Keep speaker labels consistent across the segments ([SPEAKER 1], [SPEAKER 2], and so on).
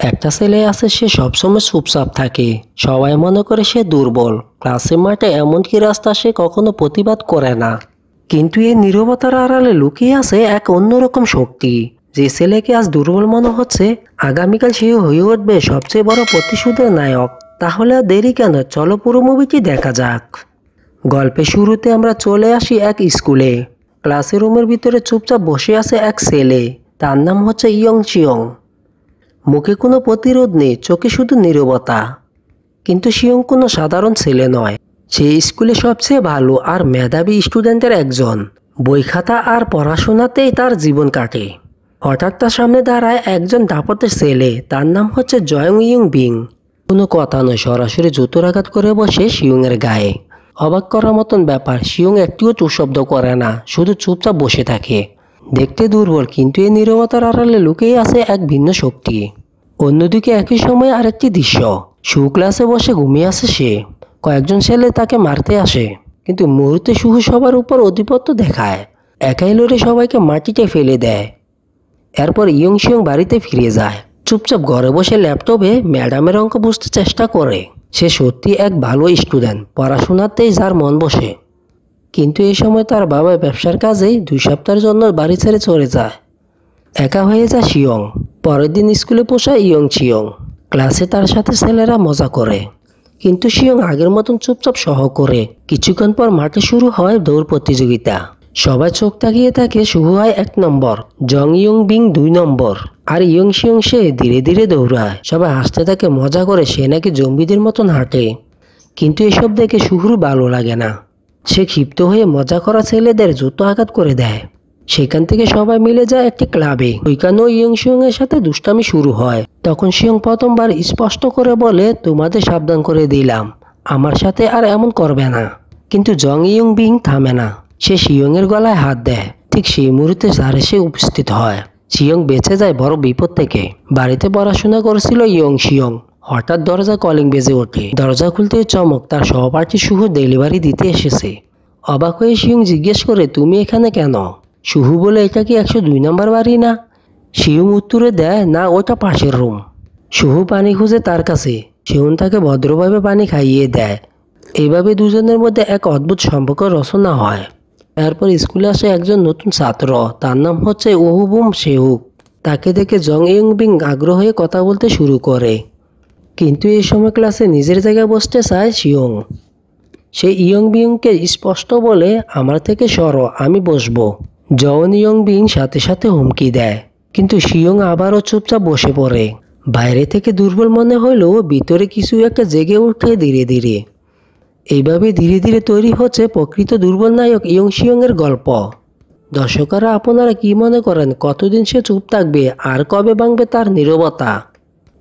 [SPEAKER 1] একটা ছেলে আছে, সে সবসময় চুপচাপ থাকে। সবাই মনে করে সে দুর্বল। ক্লাসের মাঠে এমনকি রাস্তা সে কখনো প্রতিবাদ করে না। কিন্তু এই নীরবতার আড়ালে লুকিয়ে আছে এক অন্যরকম শক্তি। যে ছেলেকে আজ দুর্বল মনে হচ্ছে, আগামীকাল সে হয়ে উঠবে সবচেয়ে বড় প্রতিশোধের নায়ক। তাহলে আর দেরি কেন, চলো পুরো মুভিটি দেখা যাক। গল্পের শুরুতে আমরা চলে আসি এক স্কুলে। ক্লাসের রুমের ভিতরে চুপচাপ বসে আছে এক ছেলে। তার নাম হচ্ছে ইয়ং চিয়ং। মুখে কোনো প্রতিরোধ নেই, চোখে শুধু নীরবতা। কিন্তু শিয়ং কোনো সাধারণ ছেলে নয়। সে স্কুলে সবচেয়ে ভালো আর মেধাবী স্টুডেন্টের একজন। বই খাতা আর পড়াশোনাতেই তার জীবন কাটে। হঠাৎ তার সামনে দাঁড়ায় একজন দাপটের ছেলে। তার নাম হচ্ছে জয়ং ইয়ং বিং। কোনো কথা নয়, সরাসরি জুতোর আঘাত করে বসে শিয়ংয়ের গায়ে। অবাক করার মতন ব্যাপার, শিয়ং একটিও শব্দ করে না, শুধু চুপচাপ বসে থাকে। দেখতে দুর্বল, কিন্তু এই নীরবতার আড়ালে লুকিয়ে আছে এক ভিন্ন শক্তি। অন্যদিকে একই সময় আরেকটি দৃশ্য। শু ক্লাসে বসে ঘুমিয়ে আছে সে। কয়েকজন ছেলে তাকে মারতে আসে, কিন্তু মুহূর্তে শুহু সবার উপর আধিপত্য দেখায়। একাই লড়ে সবাইকে মাটিতে ফেলে দেয়। এরপর ইয়ং শিয়ং বাড়িতে ফিরে যায়। চুপচাপ ঘরে বসে ল্যাপটপে ম্যাডামের অঙ্ক বুঝতে চেষ্টা করে। সে সত্যি এক ভালো স্টুডেন্ট, পড়াশোনাতেই যার মন বসে। কিন্তু এই সময় তার বাবা ব্যবসার কাজেই 2 সপ্তাহের জন্য বাড়ি ছেড়ে চলে যায়। একা হয়ে যায় শিয়ং। পরের দিন স্কুলে পৌঁছায় ইয়ং চিয়ং। ক্লাসে তার সাথে ছেলেরা মজা করে, কিন্তু শিয়ং আগের মতন চুপচাপ সহ করে। কিছুক্ষণ পর মাঠে শুরু হয় দৌড় প্রতিযোগিতা। সবাই চোখ তাকিয়ে থাকে। শুরু হয় 1 নম্বর, জং ইয়ং বিং 2 নম্বর, আর ইয়ং শিয়ং সে ধীরে ধীরে দৌড়ায়। সবাই হাসতে থাকে, মজা করে সে নাকি জম্বিদের মতন হাঁটে। কিন্তু এসব দেখে শুহুর ভালো লাগে না। সে ক্ষিপ্ত হয়ে মজা করা ছেলেদের জুতো আঘাত করে দেয়। সেখান থেকে সবাই মিলে যায় একটি ক্লাবে। ওইখানেও ইয়ং শিয়ং এর সাথে দুষ্টামি শুরু হয়। তখন শিয়ং প্রথমবার স্পষ্ট করে বলে, তোমাদের সাবধান করে দিলাম, আমার সাথে আর এমন করবে না। কিন্তু জং ইয়ং বিং থামে না। সে শিয়ং এর গলায় হাত দেয়। ঠিক সেই মুহূর্তে স্যার এসে উপস্থিত হয়। শিয়ং বেঁচে যায় বড় বিপদ থেকে। বাড়িতে পড়াশোনা করেছিল ইয়ং শিয়ং। হঠাৎ দরজা কলিং বেজে ওঠে। দরজা খুলতে চমক, তার সহপাঠী শুহু ডেলিভারি দিতে এসেছে। অবাক হয়ে শিয়ং জিজ্ঞেস করে, তুমি এখানে কেন? শুহু বলে, এটা কি 102 নম্বর বাড়ি না? শিয়ং উত্তরে দেয়, না, ওটা পাশের রুম। শুহু পানি খুঁজে তার কাছে। শিয়ং তাকে ভদ্রভাবে পানি খাইয়ে দেয়। এইভাবে দুজনের মধ্যে এক অদ্ভুত সম্পর্ক রচনা হয়। এরপর স্কুলে আসে একজন নতুন ছাত্র। তার নাম হচ্ছে ওহুবুম সেহুক। তাকে দেখে জং ইয়ং বিং আগ্রহ হয়ে কথা বলতে শুরু করে। কিন্তু এই সময় ক্লাসে নিজের জায়গায় বসতে চায় শিয়ং। সে ইয়ং বিংকে স্পষ্ট বলে, আমার থেকে সরো, আমি বসবো। জং ইয়ং বিং সাথে সাথে হুমকি দেয়। কিন্তু শিয়ং আবারও চুপচাপ বসে পড়ে। বাইরে থেকে দুর্বল মনে হলেও ভিতরে কিছু একটা জেগে ওঠে ধীরে ধীরে। এইভাবে ধীরে ধীরে তৈরি হচ্ছে প্রকৃত দুর্বল নায়ক ইয়ং শিয়ং এর গল্প। দর্শকরা আপনারা কি মনে করেন, কতদিন সে চুপ থাকবে আর কবে ভাঙবে তার নীরবতা?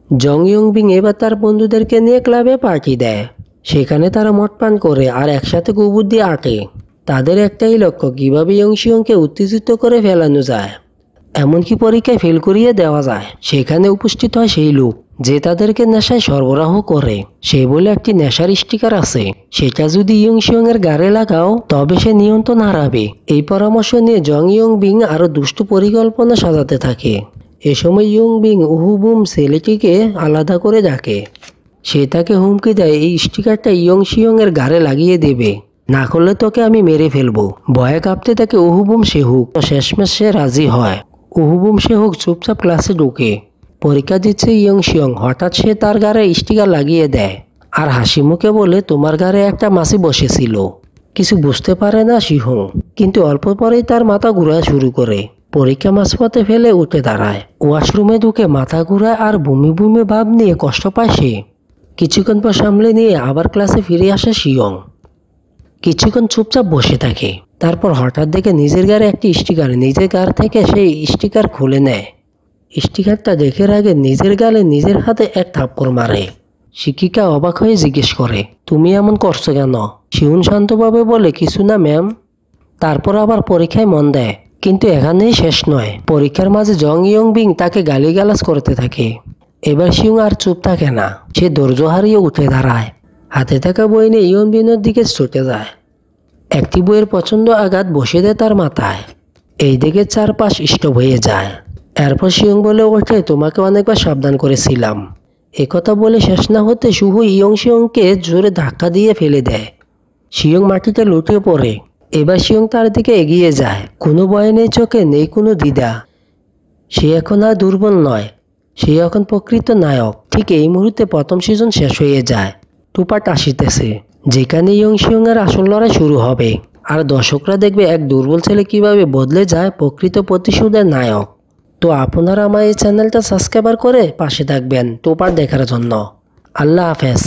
[SPEAKER 1] জং ইয়ং বিং এবার তার বন্ধুদেরকে নিয়ে ক্লাবে পার্টি দেয়। সেখানে তারা মদ পান করে আর একসাথে কুবুদ্ধি আঁটে। তাদের একটাই লক্ষ্য, কিভাবে ইয়ং শিয়ংকে উত্তেজিত করে ফেলানো যায়, এমনকি পরীক্ষায় ফেল করিয়ে দেওয়া যায়। সেখানে উপস্থিত হয় সেই লোক যে তাদেরকে নেশায় সরবরাহ করে। সে বলে একটি নেশার স্টিকার আছে, সেটা যদি ইয়ং শিয়ং এর গাড়ে লাগাও তবে সে নিয়ন্ত্রণ হারাবে। এই পরামর্শ নিয়ে জং ইয়ং বিং আরো দুষ্ট পরিকল্পনা সাজাতে থাকে। এ সময় ইয়ং বিং উহুবুম ছেলেটিকে আলাদা করে ডাকে। সে তাকে হুমকি দেয়, এই স্টিকারটা ইয়ং শিয়ং এর গাড়ে লাগিয়ে দেবে, না করলে তোকে আমি মেরে ফেলবো। ভয়ে কাঁপতে থাকে উহুবুম সেহুক। শেষমেশ সে রাজি হয়। উহুবুম সেহুক চুপচাপ ক্লাসে ঢুকে। পরীক্ষা দিচ্ছে ইয়ং শিয়ং। হঠাৎ সে তার গাড়ে স্টিকার লাগিয়ে দেয় আর হাসি মুখে বলে, তোমার গাড়ে একটা মাছি বসেছিল। কিছু বুঝতে পারে না শিহং, কিন্তু অল্প পরেই তার মাথা ঘুরা শুরু করে। পরীক্ষা মাঝপথে ফেলে উঠে দাঁড়ায়। ওয়াশরুমে ঢুকে মাথা ঘুরায় আর বমি বমি ভাব নিয়ে কষ্ট পায় সে। কিছুক্ষণ পর সামলে নিয়ে আবার ক্লাসে ফিরে আসে শিয়ং। কিছুক্ষণ চুপচাপ বসে থাকে। তারপর হঠাৎ দেখে নিজের গাড়ে একটি স্টিকার। নিজের গাড় থেকে সেই স্টিকার খুলে নেয়। স্টিকারটা দেখে আগে নিজের গালে নিজের হাতে এক থাপ্পড় মারে। শিক্ষিকা অবাক হয়ে জিজ্ঞেস করে, তুমি এমন করছো কেন? শিহুন শান্তভাবে বলে, কিছু না ম্যাম। তারপর আবার পরীক্ষায় মন দেয়। কিন্তু এখানেই শেষ নয়। পরীক্ষার মাঝে জং ইয়ং বিং তাকে গালিগালাজ করতে থাকে। এবার শিহুন আর চুপ থাকে না। সে ধৈর্য হারিয়ে উঠে দাঁড়ায়। হাতে থাকা বই নিয়ে ইয়ং বিংয়ের দিকে ছুটে যায়। একটি বইয়ের প্রচণ্ড আঘাত বসে দেয় তার মাথায়। এই দিকে চারপাশ স্টপ হয়ে যায়। এরপর শিয়ং বলে ওঠে, তোমাকে অনেকবার সাবধান করেছিলাম। একথা বলে শেষ না হতে শুহু ইয়ং শিয়ংকে জোরে ধাক্কা দিয়ে ফেলে দেয়। শিয়ং মাটিতে লুটিয়ে পড়ে। এবার শিয়ং তার দিকে এগিয়ে যায়। কোনো ভয় নেই চোখে, নেই কোনো দ্বিধা। সে এখন আর দুর্বল নয়, সে এখন প্রকৃত নায়ক। ঠিক এই মুহূর্তে প্রথম সিজন শেষ হয়ে যায়। টুপার্ট আসিতেছে, যেখানে ইয়ং শিয়ং এর আসল লড়াই শুরু হবে। আর দর্শকরা দেখবে এক দুর্বল ছেলে কিভাবে বদলে যায় প্রকৃত প্রতিশোধের নায়ক। তো আপনারা আমার এই চ্যানেলটা সাবস্ক্রাইব করে পাশে থাকবেন টুপার্ট দেখার জন্য। আল্লাহ হাফেজ।